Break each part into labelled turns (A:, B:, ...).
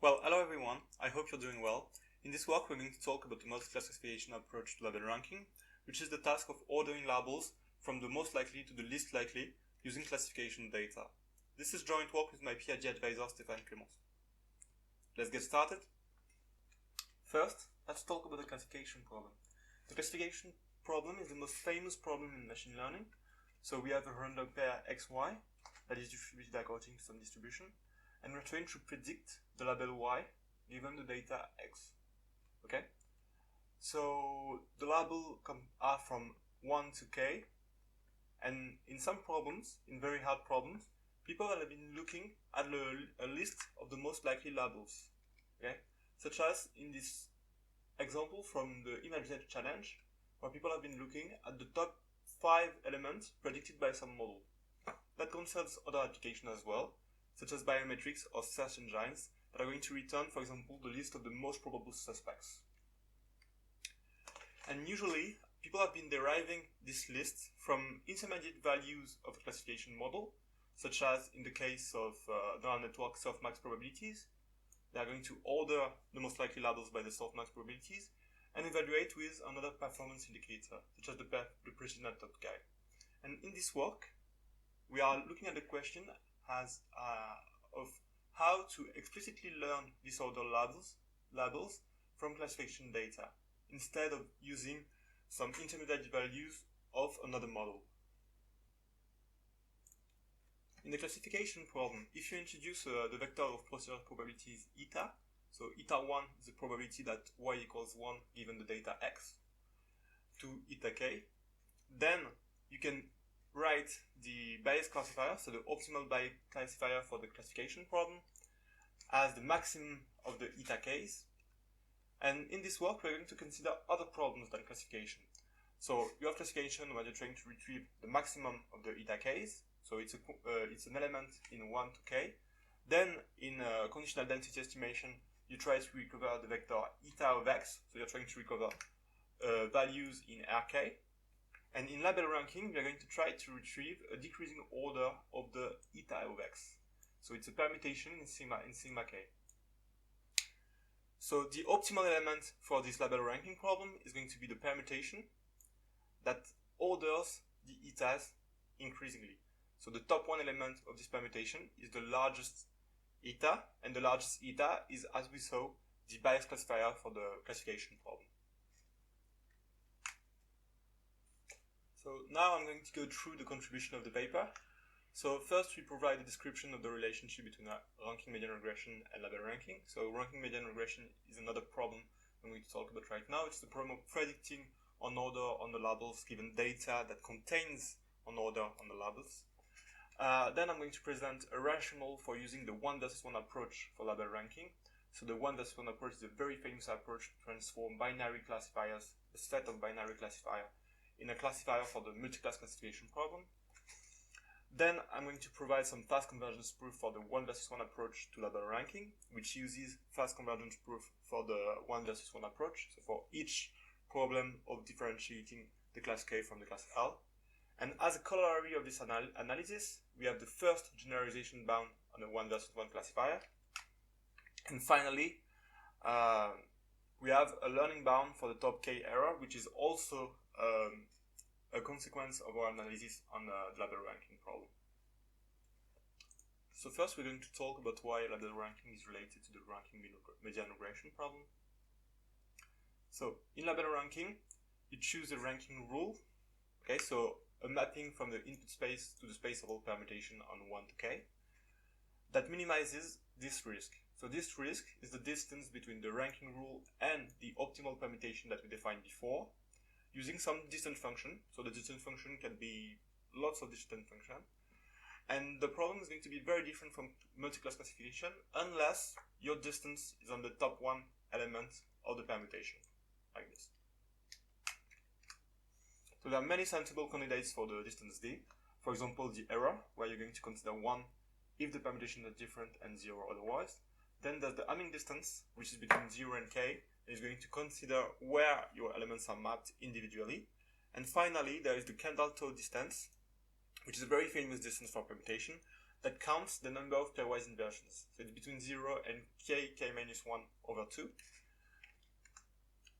A: Well, hello everyone, I hope you're doing well. In this work we're going to talk about the multi-class classification approach to label ranking, which is the task of ordering labels from the most likely to the least likely using classification data. This is joint work with my PhD advisor Stéphan and Clémençon. Let's get started. First, let's talk about the classification problem. The classification problem is the most famous problem in machine learning. So we have a random pair xy that is distributed according to some distribution, and we're trying to predict the label y given the data x. Okay? So the label are from 1 to k, and in some problems, in very hard problems, people have been looking at a list of the most likely labels. Okay? Such as in this example from the Untitled Challenge, where people have been looking at the top 5 elements predicted by some model. That concerns other applications as well, such as biometrics or search engines that are going to return, for example, the list of the most probable suspects. And usually, people have been deriving this list from intermediate values of a classification model, such as in the case of neural network softmax probabilities. They are going to order the most likely labels by the softmax probabilities and evaluate with another performance indicator, such as the precision at top guy. And in this work, we are looking at the question of how to explicitly learn disorder labels from classification data, instead of using some intermediate values of another model. In the classification problem, if you introduce the vector of procedure probabilities eta, so eta1 is the probability that y equals 1 given the data x, to eta k, then you can write the Bayes classifier, so the optimal Bayes classifier for the classification problem, as the maximum of the eta k's. And in this work, we're going to consider other problems than classification. So you have classification where you're trying to retrieve the maximum of the eta k's. So it's an element in 1 to k. Then in conditional density estimation, you try to recover the vector eta of x. So you're trying to recover values in rk. And in label ranking, we are going to try to retrieve a decreasing order of the eta of x. So it's a permutation in sigma k. So the optimal element for this label ranking problem is going to be the permutation that orders the etas increasingly. So the top one element of this permutation is the largest eta, and the largest eta is, as we saw, the Bayes classifier for the classification problem. So now I'm going to go through the contribution of the paper. So first we provide a description of the relationship between ranking median regression and label ranking. So ranking median regression is another problem I'm going to talk about right now. It's the problem of predicting an order on the labels given data that contains an order on the labels. Then I'm going to present a rationale for using the 1 versus 1 approach for label ranking. So the 1 versus 1 approach is a very famous approach to transform binary classifiers, a set of binary classifiers, in a classifier for the multi-class classification problem. Then I'm going to provide some fast convergence proof for the 1 versus 1 approach to label ranking, which uses fast convergence proof for the 1 versus 1 approach, so for each problem of differentiating the class K from the class L. And as a corollary of this analysis, we have the first generalization bound on the 1 versus 1 classifier. And finally, we have a learning bound for the top K error, which is also a consequence of our analysis on the label ranking problem. So first we're going to talk about why label ranking is related to the ranking median regression problem. So in label ranking, you choose a ranking rule. Okay, so a mapping from the input space to the space of all permutation on 1 to k that minimizes this risk. So this risk is the distance between the ranking rule and the optimal permutation that we defined before, using some distance function. So the distance function can be lots of distance function. And the problem is going to be very different from multi-class classification unless your distance is on the top one element of the permutation, like this. So there are many sensible candidates for the distance D. For example, the error, where you're going to consider 1 if the permutations are different and 0 otherwise. Then there's the Hamming distance, which is between 0 and k, and is going to consider where your elements are mapped individually. And finally, there is the Kendall-Tau distance, which is a very famous distance for permutation, that counts the number of pairwise inversions. So it's between 0 and k minus 1 over 2.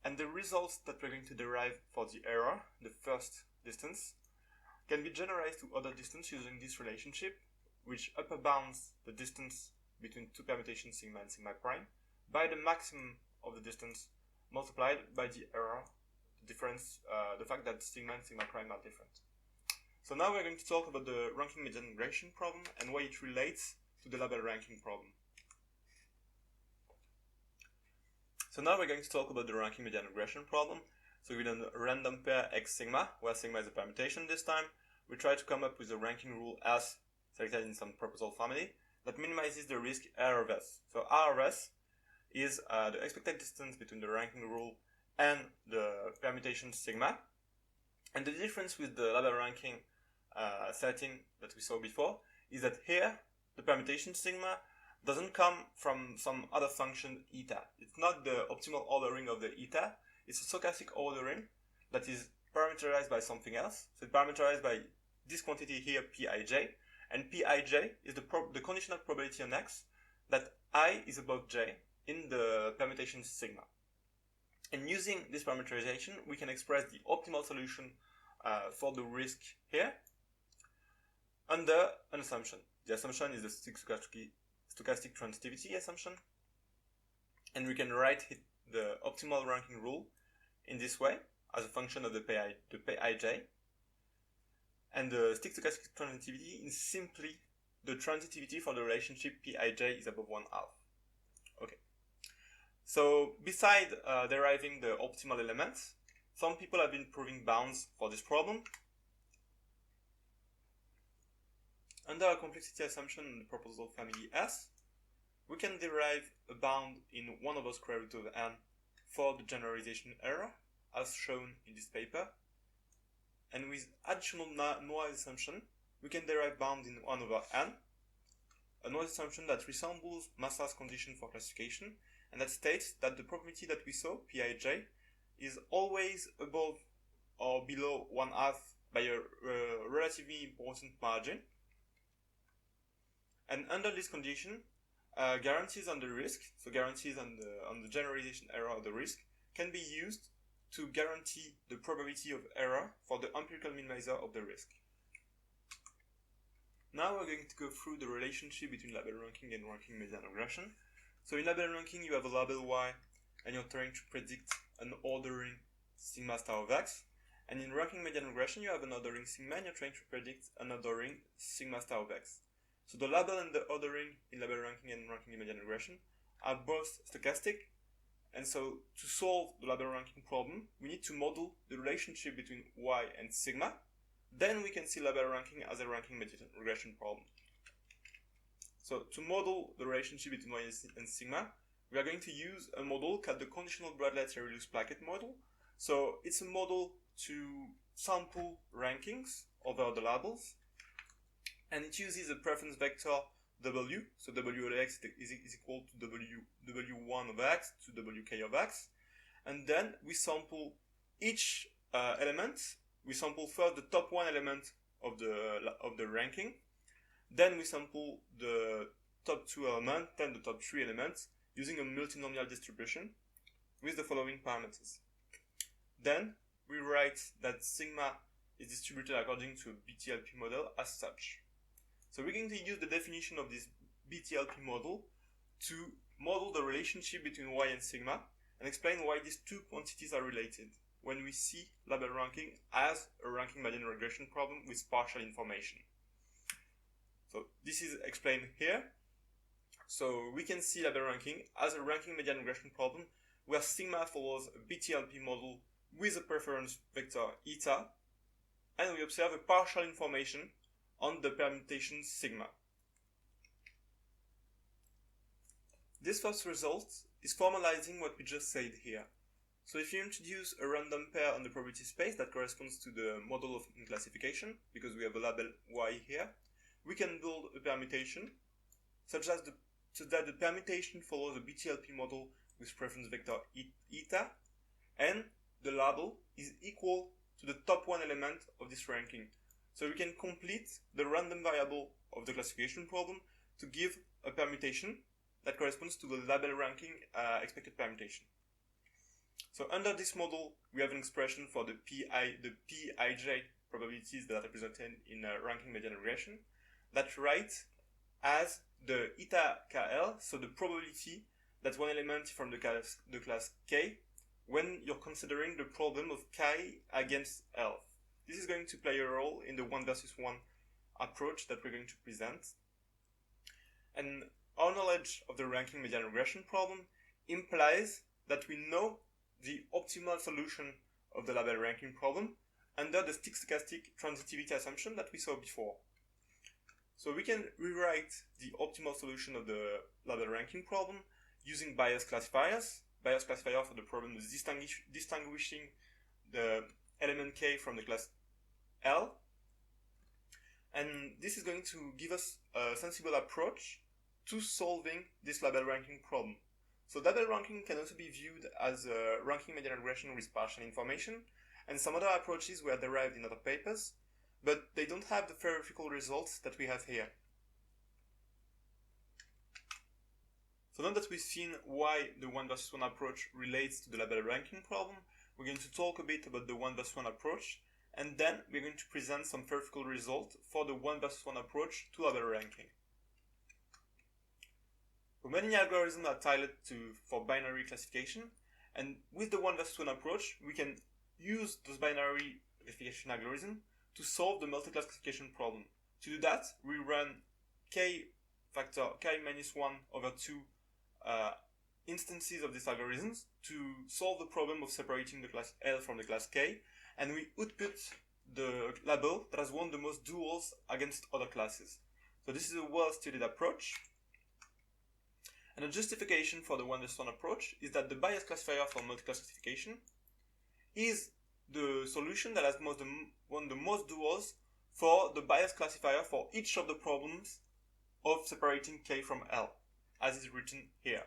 A: And the results that we're going to derive for the error, the first distance, can be generalized to other distance using this relationship, which upper bounds the distance between two permutations sigma and sigma prime by the maximum of the distance multiplied by the error, the difference, the fact that sigma and sigma prime are different. So now we're going to talk about the ranking median regression problem and why it relates to the label ranking problem. So now we're going to talk about the ranking median regression problem. So with a random pair x sigma, where sigma is a permutation this time, we try to come up with a ranking rule S selected in some proposal family that minimizes the risk R of S. So R of S is the expected distance between the ranking rule and the permutation sigma. And the difference with the label ranking setting that we saw before is that here the permutation sigma doesn't come from some other function eta. It's not the optimal ordering of the eta. It's a stochastic ordering that is parameterized by something else. So it's parameterized by this quantity here, Pij, and Pij is the conditional probability on x that I is above j in the permutation sigma. And using this parameterization, we can express the optimal solution for the risk here under an assumption. The assumption is the stochastic transitivity assumption, and we can write the optimal ranking rule in this way as a function of the Pij. And the stochastic transitivity is simply the transitivity for the relationship Pij is above 1/2. Okay. So beside deriving the optimal elements, some people have been proving bounds for this problem. Under a complexity assumption in the proposal family S, we can derive a bound in 1 over square root of n for the generalization error, as shown in this paper. And with additional noise assumption, we can derive bound in 1 over n, a noise assumption that resembles Massa's condition for classification, and that states that the probability that we saw, Pij, is always above or below 1/2 by a relatively important margin. And under this condition, guarantees on the risk, so guarantees on the generalization error of the risk, can be used to guarantee the probability of error for the empirical minimizer of the risk. Now we're going to go through the relationship between label ranking and ranking median regression. So in label ranking, you have a label y, and you're trying to predict an ordering sigma star of x. And in ranking median regression, you have an ordering sigma, and you're trying to predict an ordering sigma star of x. So the label and the ordering in label ranking and ranking median regression are both stochastic. And so to solve the label ranking problem, we need to model the relationship between y and sigma. Then we can see label ranking as a ranking median regression problem. So to model the relationship between y and sigma, we are going to use a model called the conditional Bradley-Tirelius-Plackett model. So it's a model to sample rankings over the labels, and it uses a preference vector w, so w of x is equal to w1 of x to wk of x, and then we sample each element. We sample first the top one element of the ranking, then we sample the top two elements, then the top three elements, using a multinomial distribution with the following parameters. Then we write that sigma is distributed according to a BTLP model as such. So we're going to use the definition of this BTLP model to model the relationship between y and sigma and explain why these two quantities are related when we see label ranking as a ranking median regression problem with partial information. So this is explained here. So we can see label ranking as a ranking median regression problem where sigma follows a BTLP model with a preference vector eta, and we observe a partial information on the permutation sigma. This first result is formalizing what we just said here. So if you introduce a random pair on the probability space that corresponds to the model of classification, because we have a label y here, we can build a permutation so that the permutation follows a BTLP model with preference vector eta, and the label is equal to the top one element of this ranking. So we can complete the random variable of the classification problem to give a permutation that corresponds to the label ranking expected permutation. So under this model, we have an expression for the Pij probabilities that are represented in ranking median regression that writes as the eta KL, so the probability that one element from the class K when you're considering the problem of K against L. This is going to play a role in the 1 versus 1 approach that we're going to present. And our knowledge of the ranking median regression problem implies that we know the optimal solution of the label ranking problem under the stochastic transitivity assumption that we saw before. So we can rewrite the optimal solution of the label ranking problem using bias classifiers. Bias classifier for the problem is distinguishing the element K from the class L. And this is going to give us a sensible approach to solving this label ranking problem. So label ranking can also be viewed as a ranking median regression with partial information, and some other approaches were derived in other papers, but they don't have the theoretical results that we have here. So now that we've seen why the 1 versus 1 approach relates to the label ranking problem, we're going to talk a bit about the 1 versus 1 approach, and then we're going to present some theoretical results for the 1 versus 1 approach to label ranking. So many algorithms are tiled for binary classification, and with the 1 versus 1 approach, we can use those binary classification algorithms to solve the multiclass classification problem. To do that, we run k factor k minus 1 over 2 instances of these algorithms to solve the problem of separating the class L from the class K, and we output the label that has won the most duels against other classes. So this is a well-studied approach. And a justification for the 1 versus 1 approach is that the bias classifier for multiclass classification is the solution that has won the most duels for the bias classifier for each of the problems of separating K from L, as is written here.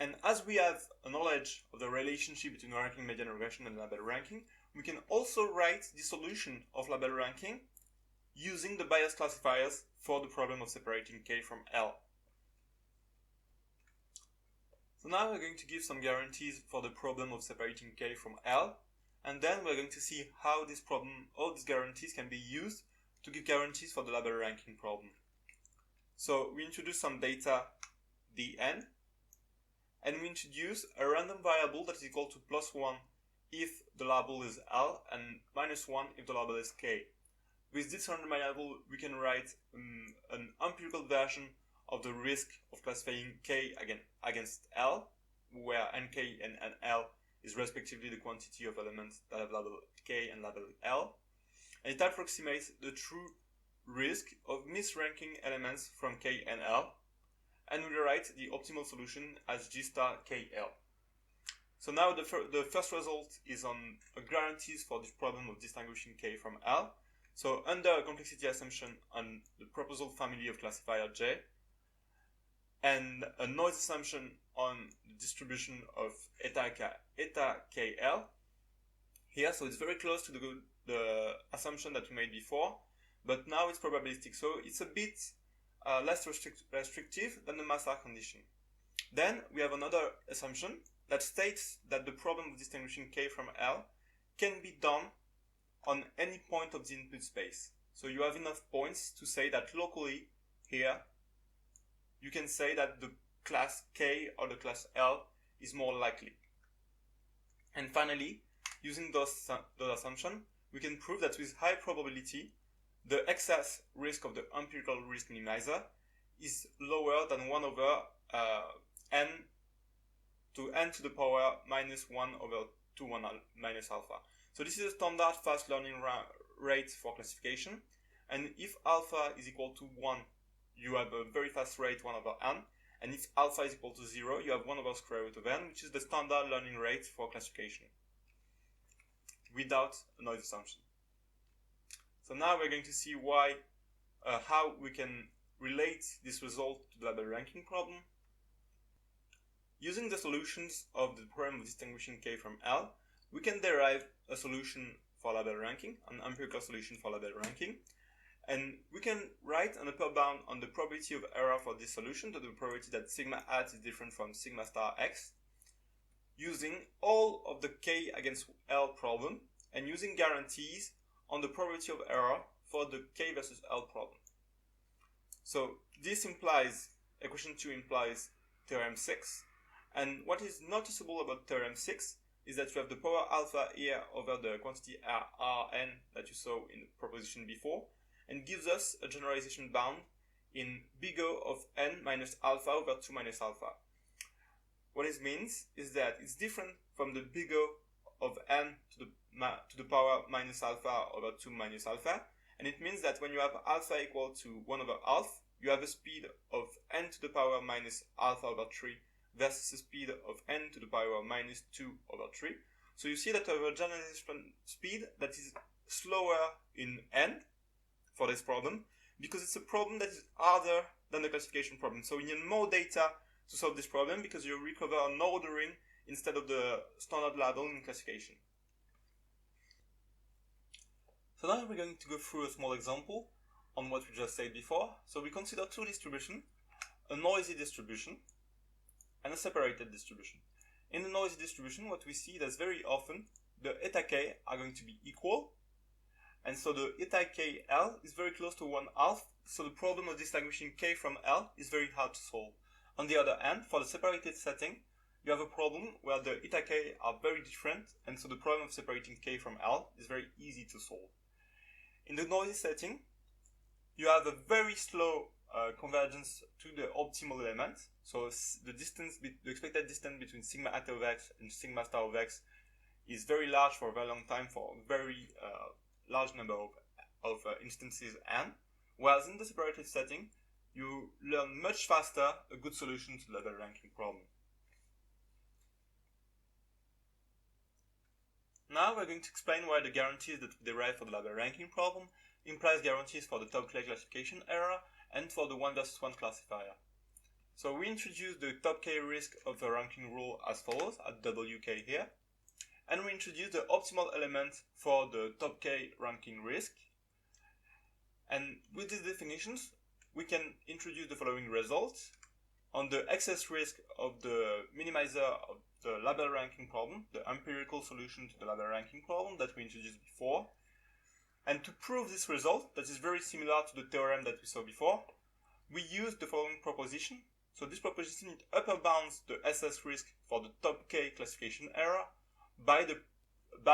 A: And as we have a knowledge of the relationship between ranking median regression and label ranking, we can also write the solution of label ranking using the bias classifiers for the problem of separating K from L. So now we're going to give some guarantees for the problem of separating K from L, and then we're going to see how these guarantees can be used to give guarantees for the label ranking problem. So we introduce some data dn, and we introduce a random variable that is equal to +1 if the label is L and -1 if the label is K. With this random variable, we can write an empirical version of the risk of classifying K against L, where nk and nl is respectively the quantity of elements that have label K and label L, and it approximates the true risk of misranking elements from K and L, and we write the optimal solution as G star KL. So now the first result is on guarantees for this problem of distinguishing K from L. So under a complexity assumption on the proposal family of classifier J, and a noise assumption on the distribution of eta KL here, so it's very close to the assumption that we made before, but now it's probabilistic, so it's a bit less restrictive than the mass R condition. Then we have another assumption that states that the problem of distinguishing K from L can be done on any point of the input space. So you have enough points to say that locally here you can say that the class K or the class L is more likely. And finally, using those assumptions, we can prove that with high probability, the excess risk of the empirical risk minimizer is lower than 1 over n to the power -1 over 2 minus alpha. So this is a standard fast learning rate for classification, and if alpha is equal to 1, you have a very fast rate 1 over n, and if alpha is equal to 0, you have 1 over square root of n, which is the standard learning rate for classification, without a noise assumption. So now we're going to see how we can relate this result to the label ranking problem. Using the solutions of the problem of distinguishing K from L, we can derive a solution for label ranking, an empirical solution for label ranking. And we can write an upper bound on the probability of error for this solution to the probability that sigma hat is different from sigma star x, using all of the k against L problem and using guarantees on the probability of error for the k versus L problem. So this implies, equation 2 implies theorem 6, and what is noticeable about theorem 6 is that you have the power alpha here over the quantity Rn that you saw in the proposition before, and gives us a generalization bound in big O of n minus alpha over 2 minus alpha. What it means is that it's different from the big O of n to the power minus alpha over 2 minus alpha, and it means that when you have alpha equal to 1 over half, you have a speed of n to the power minus alpha over 3 versus a speed of n to the power minus 2 over 3. So you see that we have a generalization speed that is slower in n for this problem, because it's a problem that is harder than the classification problem. So we need more data to solve this problem because you recover an ordering instead of the standard label in classification. So now we're going to go through a small example on what we just said before. So we consider two distributions, a noisy distribution and a separated distribution. In the noisy distribution, what we see is very often the eta k are going to be equal, and so the eta k L is very close to 1/2, so the problem of distinguishing k from L is very hard to solve. On the other hand, for the separated setting, you have a problem where the eta k are very different, and so the problem of separating k from L is very easy to solve. In the noisy setting, you have a very slow convergence to the optimal element, so the expected distance between sigma hat of x and sigma star of x is very large for a very long time, for a very large number of instances n, whereas in the separated setting, you learn much faster a good solution to the label ranking problem. Now we're going to explain why the guarantees that we derive for the label ranking problem implies guarantees for the top k classification error and for the 1 versus 1 classifier. So we introduce the top k risk of the ranking rule as follows at wk here, and we introduce the optimal element for the top k ranking risk. And with these definitions, we can introduce the following results. On the excess risk of the minimizer of the label ranking problem, the empirical solution to the label ranking problem that we introduced before. And to prove this result, that is very similar to the theorem that we saw before, we use the following proposition. So this proposition upper bounds the SS risk for the top k classification error by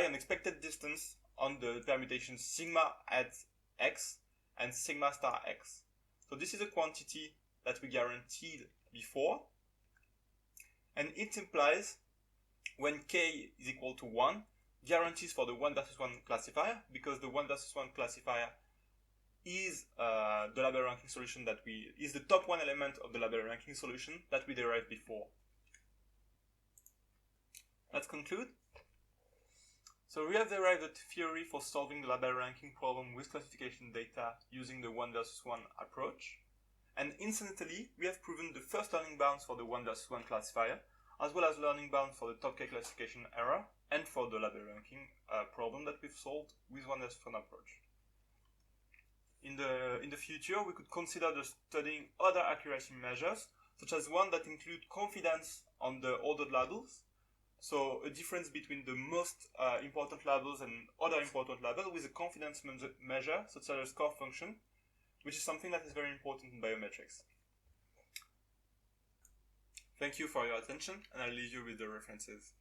A: an expected distance on the permutation sigma at x and sigma star x. So this is a quantity that we guaranteed before, and it implies when k is equal to 1, guarantees for the 1 versus 1 classifier, because the 1 versus 1 classifier is the label ranking solution is the top 1 element of the label ranking solution that we derived before. Let's conclude. So we have derived a theory for solving the label ranking problem with classification data using the 1 versus 1 approach. And incidentally, we have proven the first learning bounds for the 1 versus 1 classifier, as well as learning bounds for the top k classification error and for the label ranking problem that we've solved with 1 versus 1 approach. In the future, we could consider studying other accuracy measures, such as one that include confidence on the ordered labels. So a difference between the most important labels and other important labels with a confidence measure, such as a score function, which is something that is very important in biometrics. Thank you for your attention, and I'll leave you with the references.